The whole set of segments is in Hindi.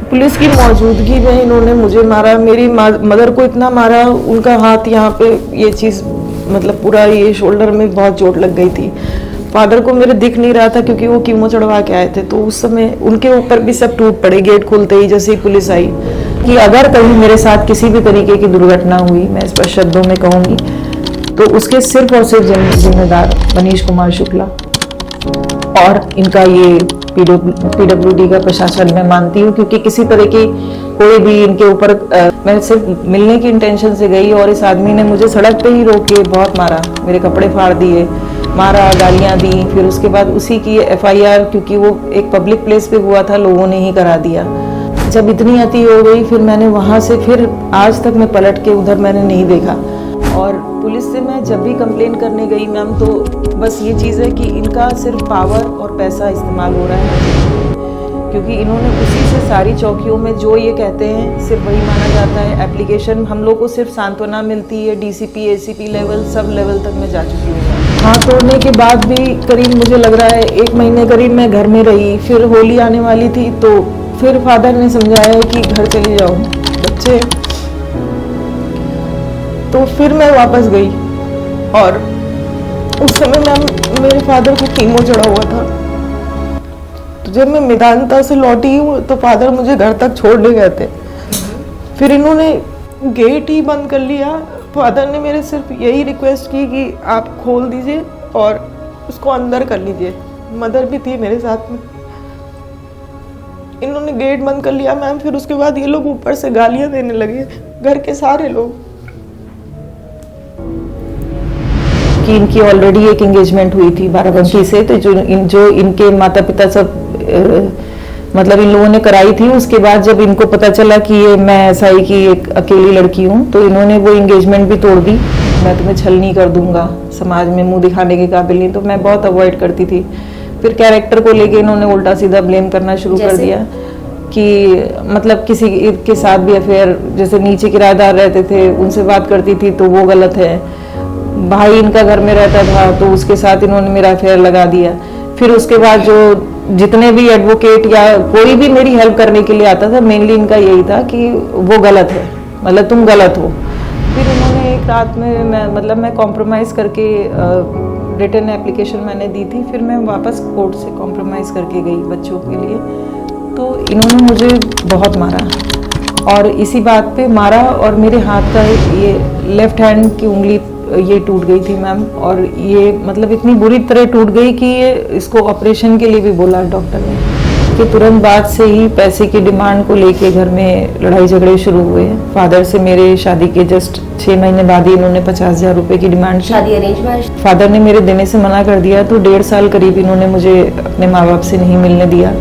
पुलिस की मौजूदगी में इन्होंने मुझे मारा, मेरी मदर को इतना मारा, उनका हाथ यहाँ पे ये चीज़ मतलब पूरा ये शोल्डर में बहुत चोट लग गई थी। फादर को मेरे दिख नहीं रहा था क्योंकि वो कीमो चढ़वा के आए थे, तो उस समय उनके ऊपर भी सब टूट पड़े गेट खुलते ही जैसे ही पुलिस आई। कि अगर कहीं मेरे साथ किसी भी तरीके की दुर्घटना हुई, मैं इस पर शब्दों में कहूँगी, तो उसके सिर्फ और सिर्फ जिम्मेदार मनीष कुमार शुक्ला और इनका ये पीडब्ल्यूडी का प्रशासन मैं मानती हूँ। क्योंकि किसी तरह की कोई भी इनके ऊपर मैं सिर्फ मिलने की इंटेंशन से गई और इस आदमी ने मुझे सड़क पे ही रोक के बहुत मारा, मेरे कपड़े फाड़ दिए, मारा, गालियाँ दी। फिर उसके बाद उसी की FIR, क्योंकि वो एक पब्लिक प्लेस पे हुआ था, लोगों ने ही करा दिया। जब इतनी अति हो गई फिर मैंने वहाँ से फिर आज तक मैं पलट के उधर मैंने नहीं देखा। और पुलिस से मैं जब भी कंप्लेन करने गई मैम, तो बस ये चीज़ है कि इनका सिर्फ पावर और पैसा इस्तेमाल हो रहा है, क्योंकि इन्होंने उसी से सारी चौकियों में जो ये कहते हैं सिर्फ वही माना जाता है। एप्लीकेशन हम लोग को सिर्फ सांत्वना मिलती है, DCP ACP level sub level तक मैं जा चुकी हूँ। हाथ तोड़ने के बाद भी करीब मुझे लग रहा है 1 महीने करीब मैं घर में रही। फिर होली आने वाली थी तो फिर फादर ने समझाया कि घर चली जाओ बच्चे, तो फिर मैं वापस गई। और उस समय मैम मेरे फादर को कीमो चढ़ा हुआ था, तो जब मैं मेदांता से लौटी हूँ तो फादर मुझे घर तक छोड़ने गए थे। फिर इन्होंने गेट ही बंद कर लिया। फादर ने मेरे सिर्फ यही रिक्वेस्ट की कि आप खोल दीजिए और उसको अंदर कर लीजिए। मदर भी थी मेरे साथ में। इन्होंने गेट बंद कर लिया मैम। फिर उसके बाद ये लोग ऊपर से गालियां देने लगे, घर के सारे लोग, कि इनकी ऑलरेडी एक एंगेजमेंट हुई थी बाराबंकी से, तो जो इनके माता पिता सब मतलब इन लोगों ने कराई थी। उसके बाद जब इनको पता चला कि ये मैं SI की एक अकेली लड़की हूँ, तो इन्होंने वो एंगेजमेंट भी तोड़ दी। मैं तुम्हें छल नहीं कर दूंगा, समाज में मुंह दिखाने के काबिल नहीं, तो मैं बहुत अवॉइड करती थी। फिर कैरेक्टर को लेके इन्होंने उल्टा सीधा ब्लेम करना शुरू कर दिया कि मतलब किसी के साथ भी अफेयर, जैसे नीचे किराएदार रहते थे उनसे बात करती थी तो वो गलत है। भाई इनका घर में रहता था तो उसके साथ इन्होंने मेरा अफेयर लगा दिया। फिर उसके बाद जो जितने भी एडवोकेट या कोई भी मेरी हेल्प करने के लिए आता था, मेनली इनका यही था कि वो गलत है, मतलब तुम गलत हो। फिर उन्होंने एक रात में मैं कॉम्प्रोमाइज़ करके रिटन एप्लीकेशन मैंने दी थी। फिर मैं वापस कोर्ट से कॉम्प्रोमाइज़ करके गई बच्चों के लिए, तो इन्होंने मुझे बहुत मारा और इसी बात पे मारा। और मेरे हाथ का ये लेफ्ट हैंड की उंगली ये टूट गई थी मैम, और ये मतलब इतनी बुरी तरह टूट गई कि ये इसको ऑपरेशन के लिए भी बोला डॉक्टर ने। कि तुरंत बाद से ही पैसे की डिमांड को लेके घर में लड़ाई झगड़े शुरू हुए। फादर से मेरे शादी के जस्ट 6 महीने बाद ही इन्होंने 50,000 रुपए की डिमांड की। शादी अरेंज मैरिज? फादर ने मेरे देने से मना कर दिया, तो 1.5 साल करीब इन्होंने मुझे अपने माँ बाप से नहीं मिलने दिया।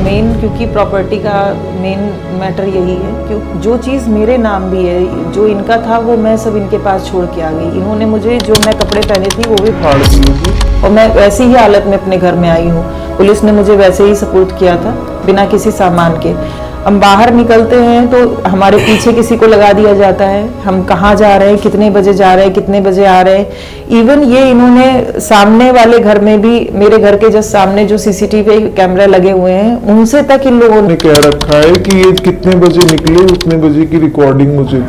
मेन क्योंकि प्रॉपर्टी का मेन मैटर यही है कि जो चीज़ मेरे नाम भी है, जो इनका था वो मैं सब इनके पास छोड़ के आ गई। इन्होंने मुझे जो मैं कपड़े पहने थी वो भी फाड़ दिए और मैं वैसी ही हालत में अपने घर में आई हूँ। पुलिस ने मुझे वैसे ही सपोर्ट किया था बिना किसी सामान के। हम बाहर निकलते हैं तो हमारे पीछे किसी को लगा दिया जाता है, हम कहाँ जा रहे हैं, कितने बजे जा रहे हैं, कितने बजे आ रहे हैं। इवन ये इन्होंने सामने वाले घर में भी, मेरे घर के जस्ट सामने जो CCTV कैमरा लगे हुए हैं, उनसे तक इन लोगों ने कह रखा है कि ये कितने बजे निकले, उतने बजे की रिकॉर्डिंग मुझे